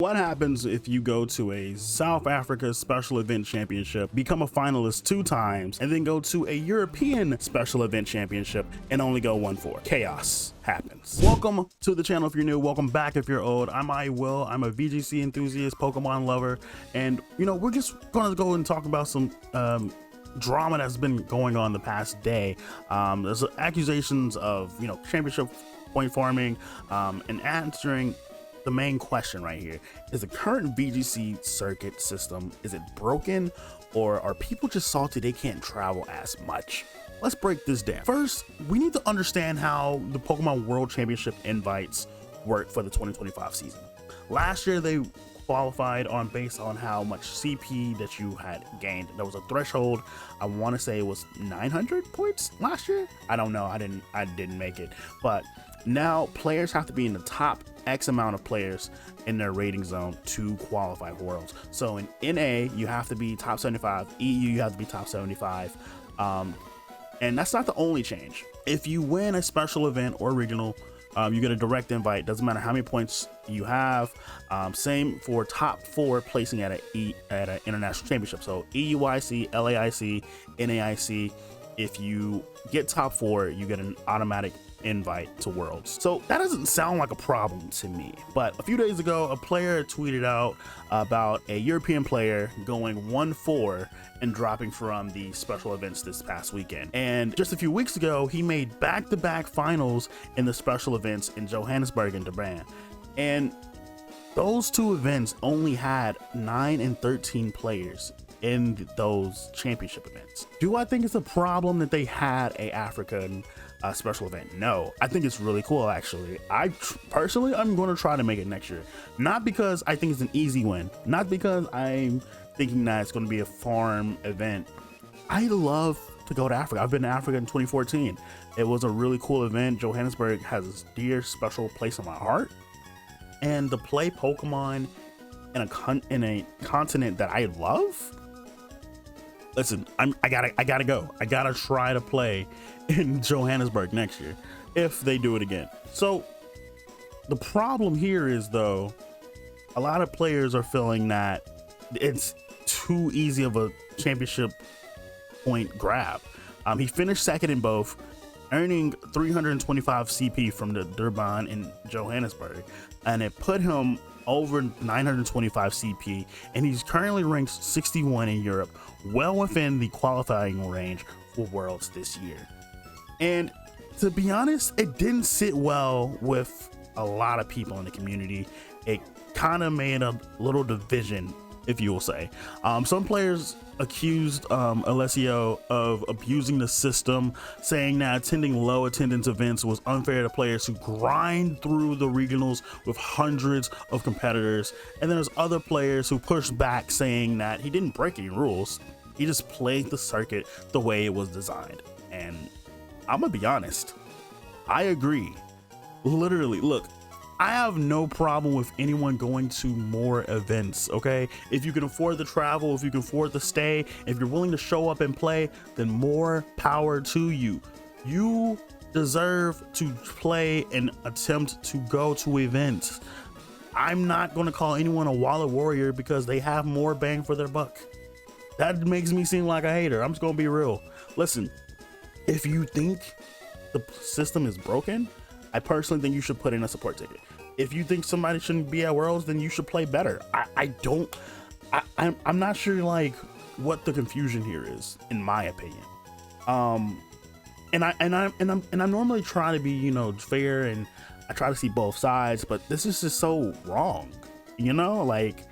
What happens if you go to a South Africa Special Event Championship, become a finalist 2 times, and then go to a European Special Event Championship and only go 1-4? Chaos happens. Welcome to the channel if you're new. Welcome back if you're old. I'm Will. I'm a VGC enthusiast, Pokemon lover, and we're just gonna go and talk about some drama that's been going on the past day. There's accusations of championship point farming, and answering the main question right here is: the current VGC circuit system, is it broken, or are people just salty they can't travel as much? Let's break this down. First, we need to understand how the Pokemon World Championship invites work for the 2025 season. Last year they qualified based on how much CP that you had gained. There was a threshold. I want to say it was 900 points last year. I don't know. I didn't make it, but now players have to be in the top X amount of players in their rating zone to qualify for Worlds. So in NA, you have to be top 75. EU, you have to be top 75. And that's not the only change. If you win a special event or regional, you get a direct invite. Doesn't matter how many points you have. Same for top 4 placing at an international championship. So EUIC, LAIC, NAIC. If you get top 4, you get an automatic invite to Worlds. So that doesn't sound like a problem to me. But a few days ago, a player tweeted out about a European player going 1-4 and dropping from the special events this past weekend. And just a few weeks ago, he made back-to-back finals in the special events in Johannesburg and Durban. And those 2 events only had 9 and 13 players in those championship events. Do I think it's a problem that they had a African special event? No, I think it's really cool actually. Personally, I'm going to try to make it next year. Not because I think it's an easy win, not because I'm thinking that it's going to be a farm event. I love to go to Africa. I've been to Africa in 2014. It was a really cool event. Johannesburg has a dear special place in my heart, and to play Pokemon in a continent that I love. Listen, I gotta go. I gotta try to play in Johannesburg next year if they do it again. So the problem here is, though, a lot of players are feeling that it's too easy of a championship point grab. He finished second in both, earning 325 CP from the Durban and Johannesburg, and it put him over 925 CP, and he's currently ranked 61 in Europe, well within the qualifying range for Worlds this year. And to be honest, it didn't sit well with a lot of people in the community. It kind of made a little division, if you will say. Some players accused Alessio of abusing the system, saying that attending low attendance events was unfair to players who grind through the regionals with hundreds of competitors. And then there's other players who pushed back, saying that he didn't break any rules. He just played the circuit the way it was designed. And I'm gonna be honest, I agree. Literally, look, I have no problem with anyone going to more events, okay? If you can afford the travel, if you can afford the stay, if you're willing to show up and play, then more power to you. You deserve to play and attempt to go to events. I'm not gonna call anyone a wallet warrior because they have more bang for their buck. That makes me seem like a hater. I'm just gonna be real. Listen, if you think the system is broken, I personally think you should put in a support ticket. If you think somebody shouldn't be at Worlds, then you should play better. I'm not sure like what the confusion here is, in my opinion. And I'm normally trying to be fair, and I try to see both sides, but this is just so wrong. Like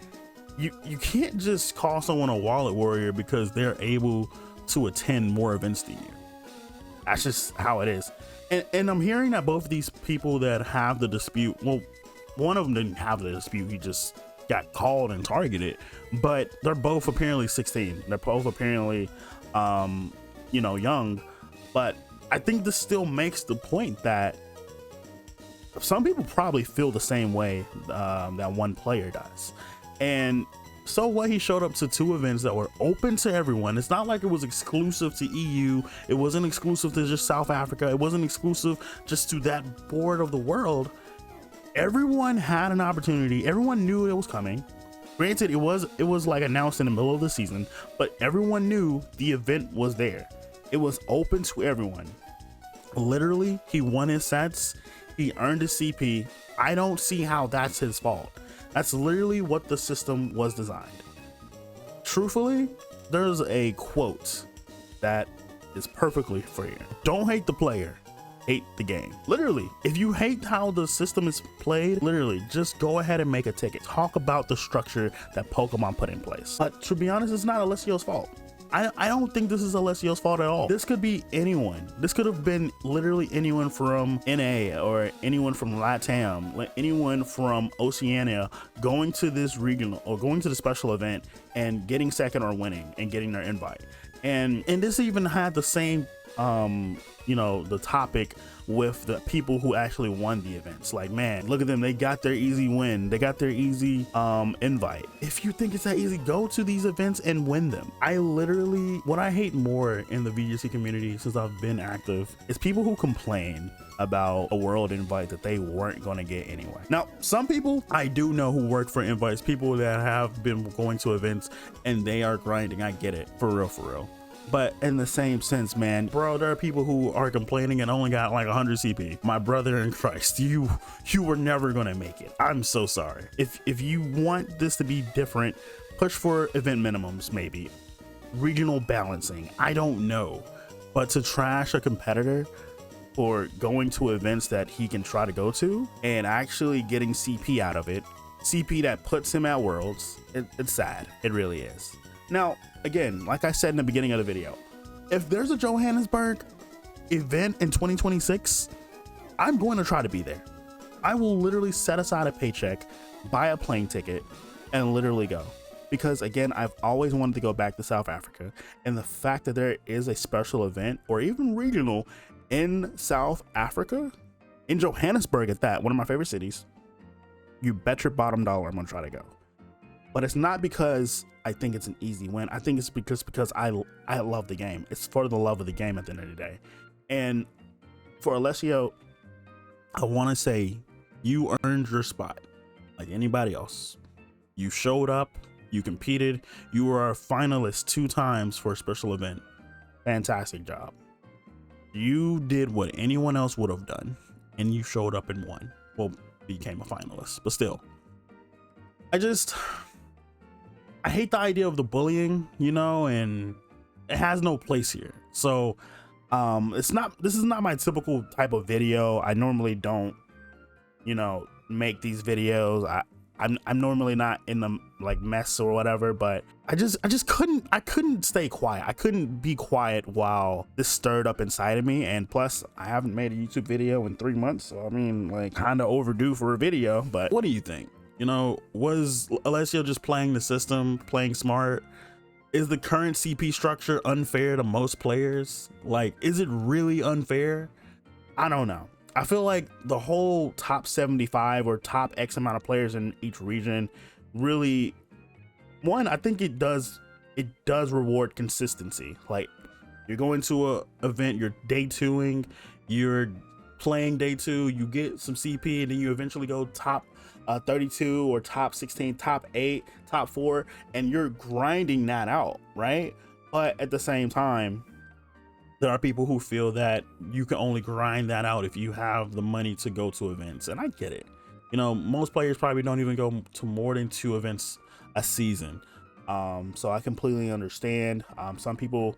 you can't just call someone a wallet warrior because they're able to attend more events than you. That's just how it is. And I'm hearing that both of these people that have the dispute, well, one of them didn't have the dispute, he just got called and targeted, but they're both apparently 16. They're both apparently, young. But I think this still makes the point that some people probably feel the same way that one player does. And so what, he showed up to 2 events that were open to everyone. It's not like it was exclusive to EU. It wasn't exclusive to just South Africa. It wasn't exclusive just to that board of the world. Everyone had an opportunity. Everyone knew it was coming. Granted, it was like announced in the middle of the season, but everyone knew the event was there. It was open to everyone. Literally, he won his sets. He earned his CP. I don't see how that's his fault. That's literally what the system was designed. Truthfully, there's a quote that is perfectly fair. Don't hate the player, hate the game. Literally, if you hate how the system is played, literally just go ahead and make a ticket. Talk about the structure that Pokemon put in place. But to be honest, it's not Alessio's fault. I don't think this is Alessio's fault at all. This could be anyone. This could have been literally anyone from NA or anyone from LATAM, like anyone from Oceania going to this regional or going to the special event and getting second or winning and getting their invite. And this even had the same you know, the topic with the people who actually won the events. Like, man, look at them, they got their easy win, they got their easy invite. If you think it's that easy, go to these events and win them. I literally, what I hate more in the VGC community since I've been active is people who complain about a world invite that they weren't going to get anyway. Now, some people I do know who work for invites, people that have been going to events and they are grinding. I get it, for real. But in the same sense, man, bro, there are people who are complaining and only got like 100 CP. My brother in Christ, you were never gonna make it. I'm so sorry. If you want this to be different, push for event minimums, maybe regional balancing. I don't know, but to trash a competitor for going to events that he can try to go to and actually getting CP out of it, CP that puts him at Worlds, it's sad. It really is. Now, again, like I said in the beginning of the video, if there's a Johannesburg event in 2026, I'm going to try to be there. I will literally set aside a paycheck, buy a plane ticket, and literally go. Because again, I've always wanted to go back to South Africa, and the fact that there is a special event or even regional in South Africa, in Johannesburg at that, one of my favorite cities, you bet your bottom dollar I'm gonna try to go. But it's not because I think it's an easy win. I think it's because I love the game. It's for the love of the game at the end of the day. And for Alessio, I want to say you earned your spot like anybody else. You showed up, you competed, you were a finalist 2 times for a special event. Fantastic job. You did what anyone else would have done, and you showed up and won. Well, became a finalist, but still. I hate the idea of the bullying, you know, and it has no place here. So this is not my typical type of video. I normally don't, you know, make these videos. I'm normally not in the like mess or whatever, but I couldn't stay quiet. I couldn't be quiet while this stirred up inside of me. And plus I haven't made a YouTube video in 3 months. So I mean, like, kind of overdue for a video. But what do you think? You know, was Alessio just playing the system, playing smart? Is the current CP structure unfair to most players? Like, is it really unfair? I don't know. I feel like the whole top 75 or top X amount of players in each region really, one, I think it does reward consistency. Like, you're going to a event, you're day 2ing, you're playing day 2, you get some CP, and then you eventually go top 32 or top 16, top 8, top 4, and you're grinding that out, right? But at the same time, there are people who feel that you can only grind that out if you have the money to go to events, and I get it. You know, most players probably don't even go to more than 2 events a season, so I completely understand. Some people,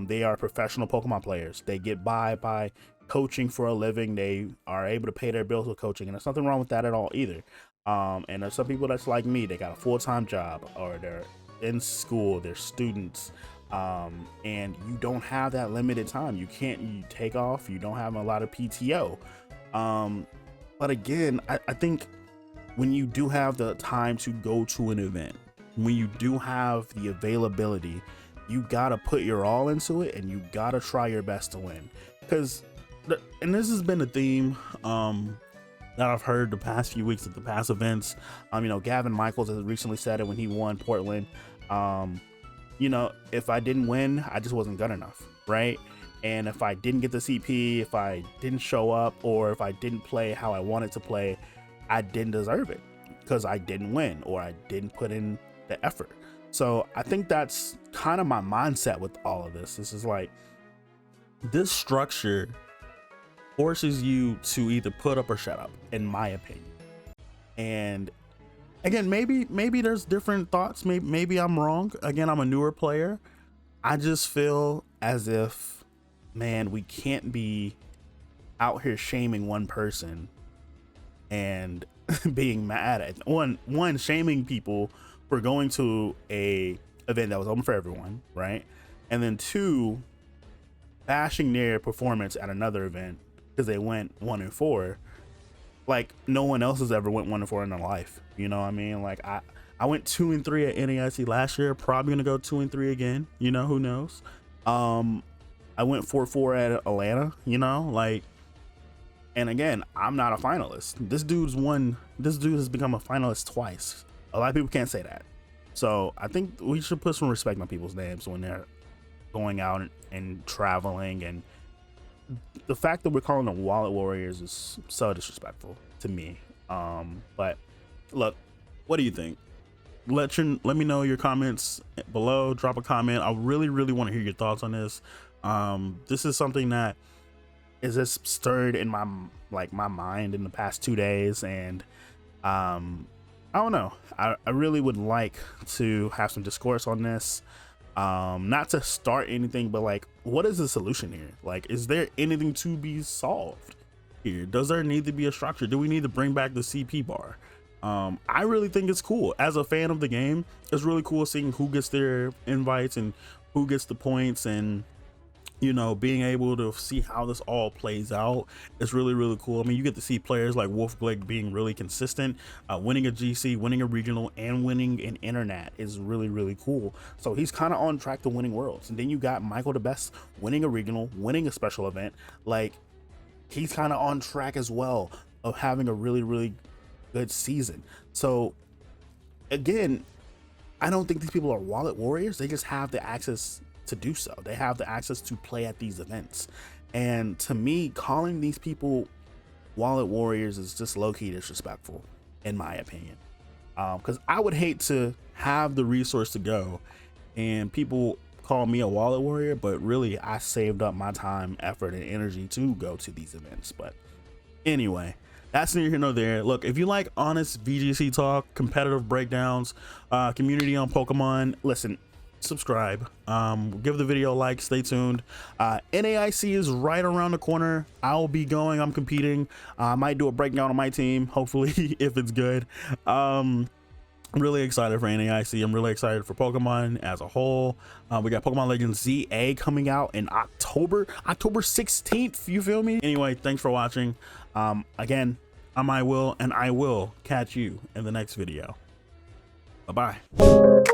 they are professional Pokemon players. They get by coaching for a living. They are able to pay their bills with coaching, and there's nothing wrong with that at all either. And there's some people that's like me. They got a full-time job, or they're in school, they're students, and you don't have that limited time. You take off, you don't have a lot of PTO. But again, I think when you do have the time to go to an event, when you do have the availability, you gotta put your all into it, and you gotta try your best to win. Because, and this has been a theme that I've heard the past few weeks at the past events. You know, Gavin Michaels has recently said it when he won Portland. You know, if I didn't win, I just wasn't good enough, right? And if I didn't get the CP, if I didn't show up, or if I didn't play how I wanted to play, I didn't deserve it because I didn't win or I didn't put in the effort. So I think that's kind of my mindset with all of this. This is like, this structure forces you to either put up or shut up, in my opinion. And again, maybe there's different thoughts. Maybe I'm wrong. Again, I'm a newer player. I just feel as if, man, we can't be out here shaming one person and being mad at one shaming people for going to a event that was open for everyone, right? And then 2, bashing their performance at another event because they went 1-4. Like no one else has ever went 1-4 in their life. You know what I mean? Like I went 2-3 at NAIC last year, probably gonna go 2-3 again. You know, who knows? I went 4-4 at Atlanta, you know, like, and again, I'm not a finalist. This dude has become a finalist twice. A lot of people can't say that. So I think we should put some respect on people's names when they're going out and traveling. And the fact that we're calling them wallet warriors is so disrespectful to me. But look, what do you think? Let me know your comments below. Drop a comment. I really want to hear your thoughts on this. This is something that is just stirred in my mind in the past 2 days, and I don't know. I really would like to have some discourse on this. Not to start anything, but like, what is the solution here? Like, is there anything to be solved here? Does there need to be a structure? Do we need to bring back the CP bar? I really think it's cool. As a fan of the game, it's really cool seeing who gets their invites and who gets the points, and you know, being able to see how this all plays out is really cool. I mean, you get to see players like Wolf Glick being really consistent, winning a GC, winning a regional, and winning an internet is really cool. So he's kind of on track to winning worlds. And then you got Michael the Best winning a regional, winning a special event. Like, he's kind of on track as well of having a really good season. So again, I don't think these people are wallet warriors. They just have the access to do so. They have the access to play at these events. And to me, calling these people wallet warriors is just low-key disrespectful, in my opinion. Because I would hate to have the resource to go and people call me a wallet warrior, but really I saved up my time, effort, and energy to go to these events. But anyway, that's neither here nor there. Look, if you like honest VGC talk, competitive breakdowns, community on Pokemon, listen, subscribe, give the video a like, stay tuned. NAIC is right around the corner. I'll be going, I'm competing. I might do a breakdown on my team, hopefully, if it's good. I'm really excited for NAIC. I'm really excited for Pokemon as a whole. We got Pokemon Legends ZA coming out in October 16th, you feel me? Anyway, thanks for watching. Again, I'm I Will, and I will catch you in the next video. Bye-bye.